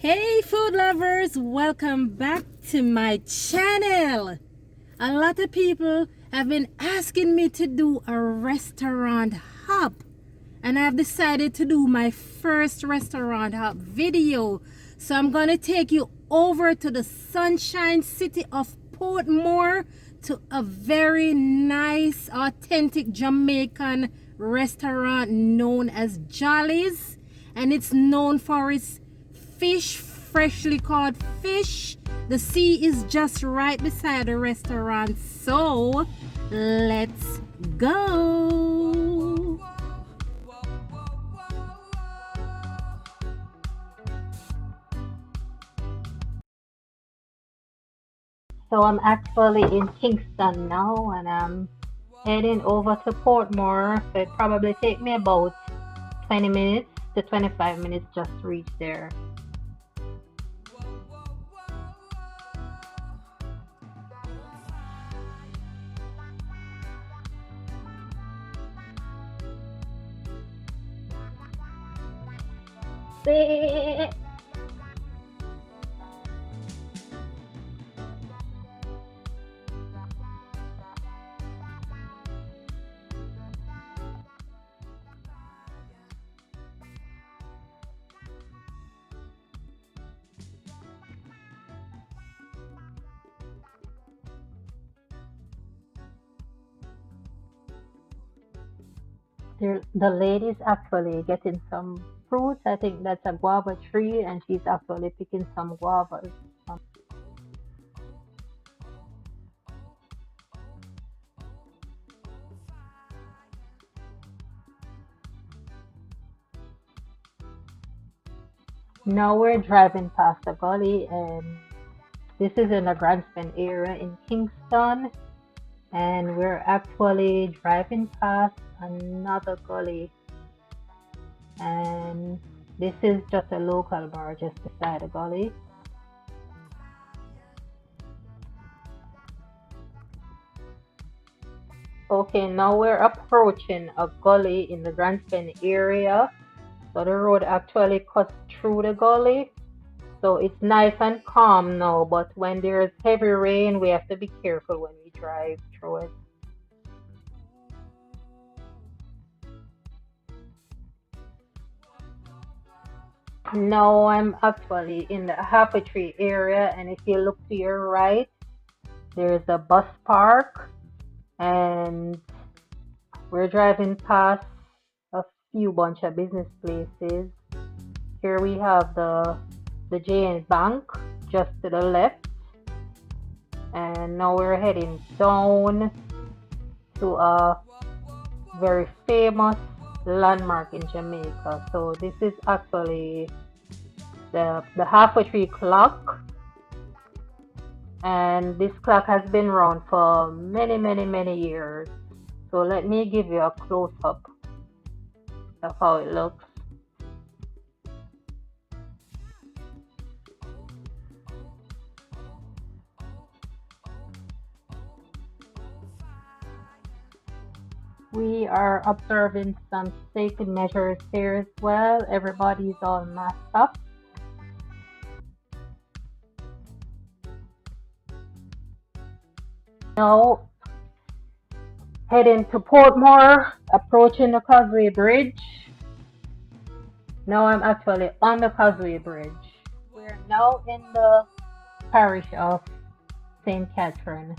Hey food lovers, welcome back to my channel. A lot of people have been asking me to do a restaurant hop, and I've decided to do my first restaurant hop video. So I'm going to take you over to the Sunshine City of Portmore to a very nice authentic Jamaican restaurant known as Jolly's, and it's known for its fish, freshly caught fish. The sea is just right beside the restaurant, so let's go. So I'm actually in Kingston now, and I'm heading over to Portmore. So it probably take me about 20 minutes to 25 minutes just to reach there. The lady's actually getting some fruits. I think that's a guava tree, and she's actually picking some guavas. Now we're driving past the gully, and this is in the Grandstand area in Kingston, and we're actually driving past another gully, and this is just a local bar just beside the gully. Okay, now we're approaching a gully in the Grandstand area. So the road actually cuts through the gully. So it's nice and calm now, but when there's heavy rain, we have to be careful when we drive through it. Now I'm actually in the Half Tree area, and if you look to your right, there's a bus park, and we're driving past a few bunch of business places. Here we have the J Bank just to the left, and now we're heading down to a very famous landmark in Jamaica. So this is actually the Half Tree clock, and this clock has been around for many years. So let me give you a close up of how it looks. We are observing some safety measures here as well. Everybody's all masked up. Now heading to Portmore, approaching the Causeway Bridge. Now I'm actually on the Causeway Bridge. We're now in the parish of St. Catherine.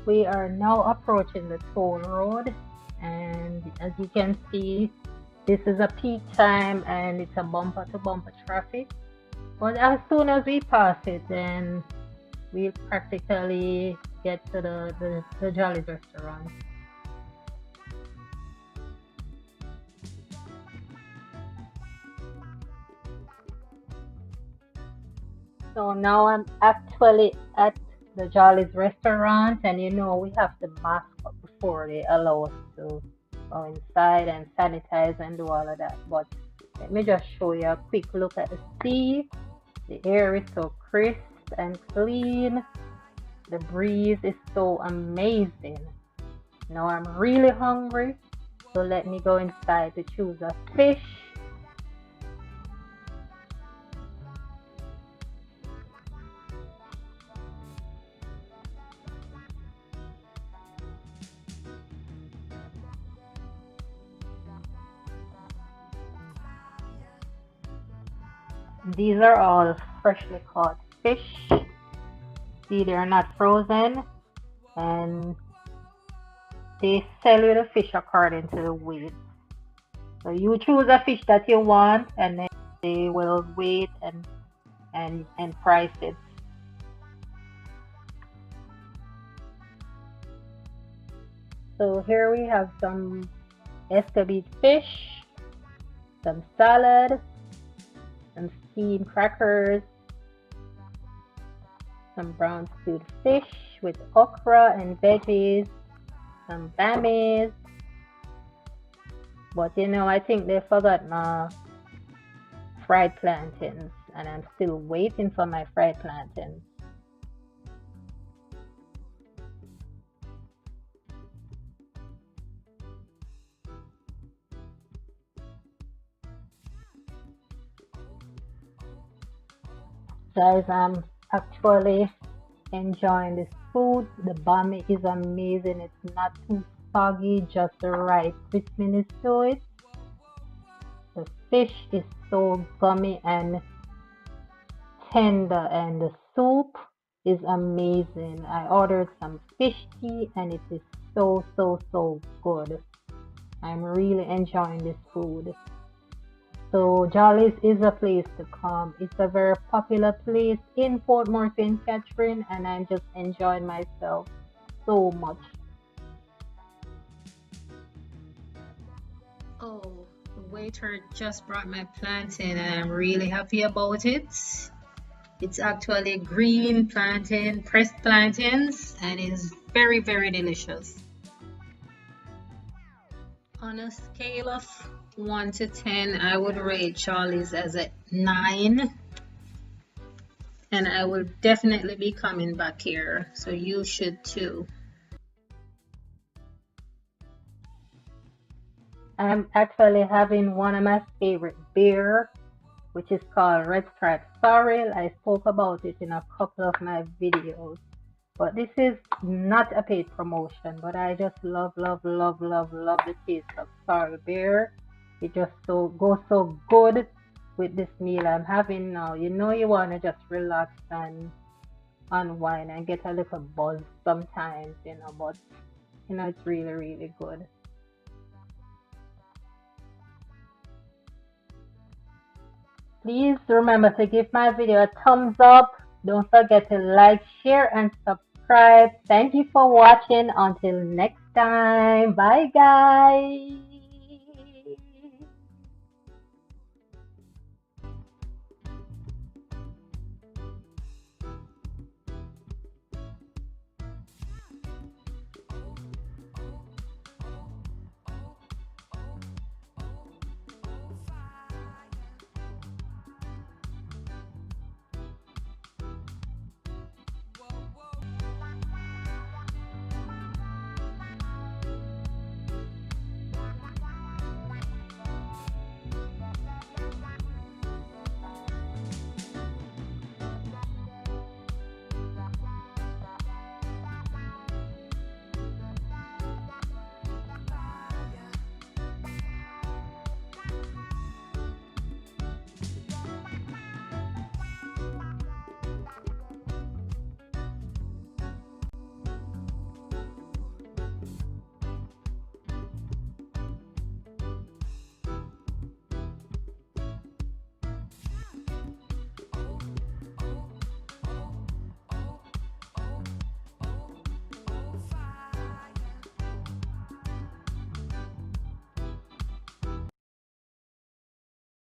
We are now approaching the toll road, and as you can see, this is a peak time and it's a bumper to bumper traffic. But as soon as we pass it, then we practically get to the Jolly's restaurant. So now I'm actually at the Jolly's restaurant, and we have to mask up before they allow us to go inside and sanitize and do all of that. But let me just show you a quick look at the sea. The air is so crisp and clean. The breeze is so amazing. Now I'm really hungry, so let me go inside to choose a fish. These are all freshly caught fish. See, they're not frozen, and they sell you the fish according to the weight. So you choose a fish that you want, and then they will weigh and price it. So here we have some Escovitch fish, some salad, some steamed crackers, some brown stewed fish with okra and veggies, some Bammies. But you know, I think they forgot my fried plantains, and I'm still waiting for my fried plantains. Guys, I'm actually enjoying this food. The bami is amazing. It's not too soggy, just the right crispiness to it. The fish is so gummy and tender, and the soup is amazing. I ordered some fish tea, and it is so good. I'm really enjoying this food. So Jolly's is a place to come. It's a very popular place in Portmore, St. Catherine, and I'm just enjoying myself so much. Oh, the waiter just brought my plantain, and I'm really happy about it. It's actually green plantain, pressed plantains, and it's very delicious. On a scale of 1 to 10, I would rate Charlie's as a 9, and I will definitely be coming back here, so you should too. I'm actually having one of my favorite beer, which is called Red Stripe Sorrel. I spoke about it in a couple of my videos. But this is not a paid promotion, but I just love the taste of sorrel beer. It just so goes so good with this meal I'm having now. You know, you want to just relax and unwind and get a little buzz sometimes, you know, but you know, it's really good. Please remember to give my video a thumbs up. Don't forget to like, share, and subscribe. Thank you for watching. Until next time. Bye, guys.